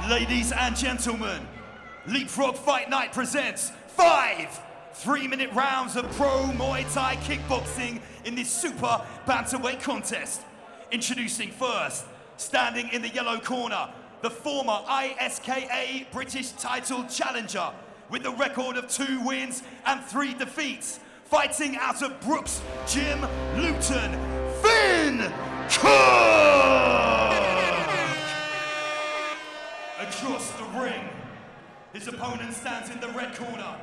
Ladies and gentlemen, Leapfrog Fight Night presents 5 3-minute rounds of pro Muay Thai kickboxing in this super bantamweight contest. Introducing first, standing in the yellow corner, the former ISKA British title challenger with a record of 2 wins and 3 defeats, fighting out of Brooks Gym, Luton, Finn Cook! Across the ring, his opponent stands in the red corner,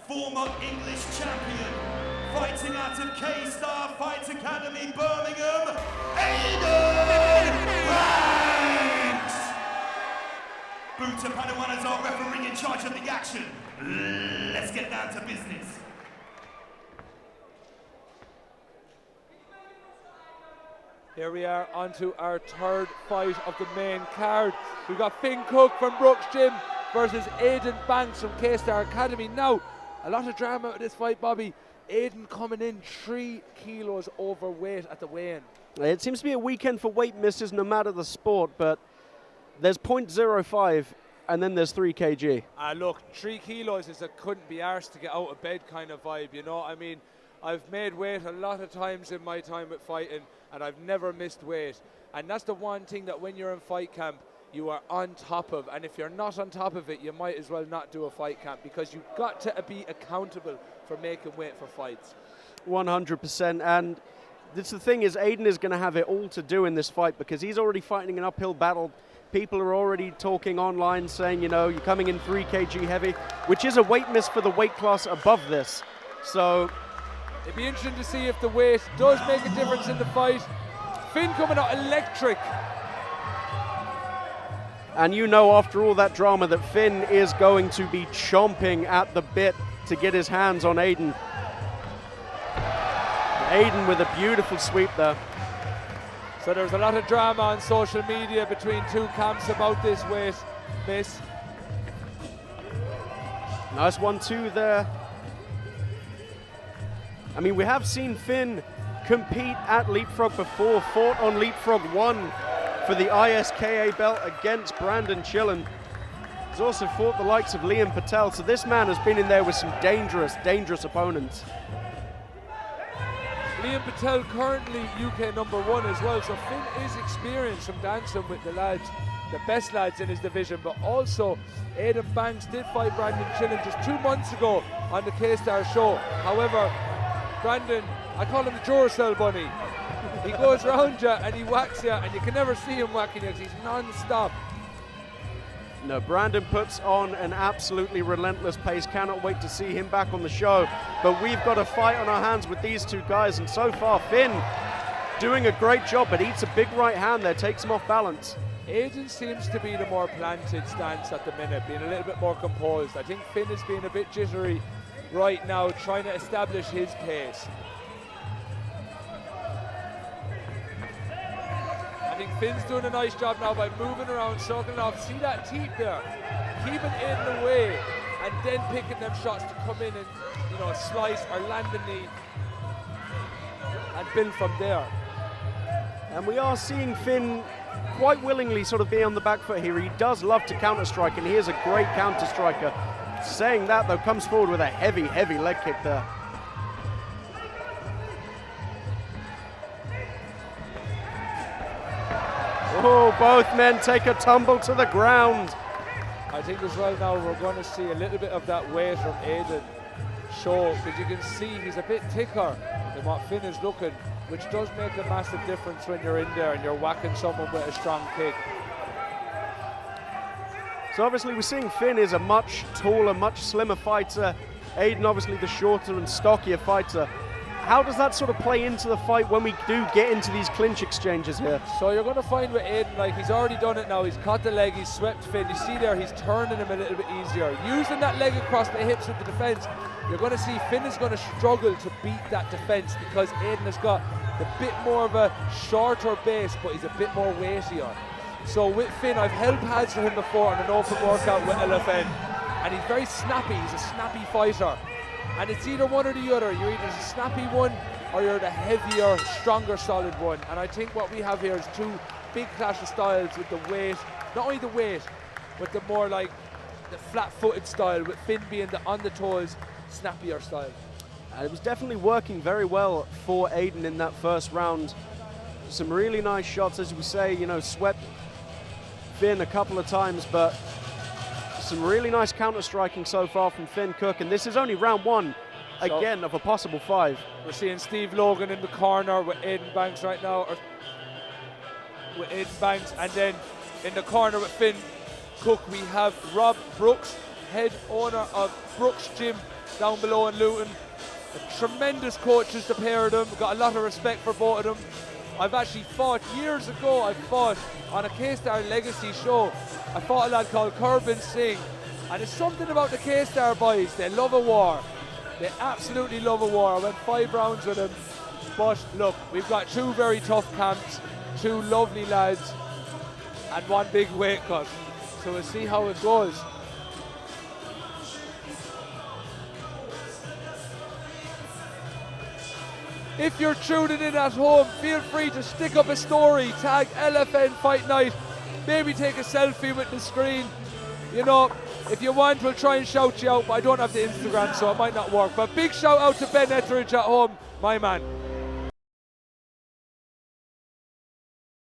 former English champion, fighting out of Kstar Fight Academy, Birmingham, Aiden! Buta Padawan is our referee in charge of the action. Let's get down to business. Here we are onto our third fight of the main card. We've got Finn Cook from Brooks Gym versus Aiden Banks from Kstar Academy. Now, a lot of drama with this fight, Bobby. Aiden coming in 3 kilos overweight at the weigh-in. It seems to be a weekend for weight misses no matter the sport, but there's 0.05 and then there's 3 kg. Look, 3 kilos is a couldn't be arsed to get out of bed kind of vibe, you know? I mean, I've made weight a lot of times in my time with fighting, and I've never missed weight. And that's the one thing that when you're in fight camp, you are on top of. And if you're not on top of it, you might as well not do a fight camp, because you've got to be accountable for making weight for fights. 100%. And the thing is, Aiden is going to have it all to do in this fight, because he's already fighting an uphill battle. People are already talking online saying, you know, you're coming in 3 kg heavy, which is a weight miss for the weight class above this. So it'd be interesting to see if the weight does make a difference in the fight. Finn coming out electric. And you know, after all that drama, that Finn is going to be chomping at the bit to get his hands on Aiden. Aiden with a beautiful sweep there. So there's a lot of drama on social media between 2 camps about this weight miss. Nice 1-2 there. I mean, we have seen Finn compete at Leapfrog before, fought on Leapfrog 1 for the ISKA belt against Brandon Chillen. He's also fought the likes of Liam Patel, so this man has been in there with some dangerous, dangerous opponents. Liam Patel currently UK #1 as well, so Finn is experienced from dancing with the lads, the best lads in his division, but also Aiden Banks did fight Brandon Chillen just 2 months ago on the Kstar show. However, Brandon, I call him the Duracell bunny. He goes round you and he whacks you, and you can never see him whacking you because he's non-stop. No, Brandon puts on an absolutely relentless pace. Cannot wait to see him back on the show. But we've got a fight on our hands with these 2 guys, and so far Finn doing a great job, but eats a big right hand there, takes him off balance. Aiden seems to be the more planted stance at the minute, being a little bit more composed. I think Finn is being a bit jittery right now, trying to establish his pace. I think Finn's doing a nice job now by moving around, circling off. See that teeth there? Keeping Aiden away and then picking them shots to come in and, you know, slice or land the knee and build from there. And we are seeing Finn quite willingly sort of be on the back foot here. He does love to counter-strike, and he is a great counter-striker. Saying that, though, comes forward with a heavy, heavy leg kick there. Oh, both men take a tumble to the ground. I think as well now we're going to see a little bit of that weight from Aiden show, because you can see he's a bit thicker than what Finn is looking, which does make a massive difference when you're in there and you're whacking someone with a strong kick. So obviously we're seeing Finn is a much taller, much slimmer fighter. Aiden obviously the shorter and stockier fighter. How does that sort of play into the fight when we do get into these clinch exchanges here? So you're going to find with Aiden, like, he's already done it now. He's caught the leg, he's swept Finn. You see there, he's turning him a little bit easier. Using that leg across the hips with the defense, you're going to see Finn is going to struggle to beat that defense, because Aiden has got a bit more of a shorter base, but he's a bit more weightier. So with Finn, I've held pads for him before on an open workout with LFN, and he's very snappy. He's a snappy fighter. And it's either one or the other. You're either the snappy one or you're the heavier, stronger, solid one. And I think what we have here is 2 big clash of styles with the weight, not only the weight, with the more like the flat-footed style, with Finn being the on the toes, snappier style. And it was definitely working very well for Aiden in that first round. Some really nice shots, as we say, you know, swept Finn a couple of times, but some really nice counter-striking so far from Finn Cook, and this is only round one, again, of a possible 5. We're seeing Steve Logan in the corner with Aiden Banks right now, with Aiden Banks, and then in the corner with Finn Cook, we have Rob Brooks, head owner of Brooks Gym down below in Luton. Tremendous coaches, the pair of them. Got a lot of respect for both of them. I've actually fought years ago. I fought on a Kstar Legacy show. I fought a lad called Kerbin Singh, and it's something about the Kstar boys. They love a war. They absolutely love a war. I went 5 rounds with them. But look, we've got 2 very tough camps, 2 lovely lads, and 1 big weight cut. So we'll see how it goes. If you're tuning in at home, feel free to stick up a story, tag LFN Fight Night, maybe take a selfie with the screen. You know, if you want, we'll try and shout you out, but I don't have the Instagram, so it might not work. But big shout out to Ben Etheridge at home, my man.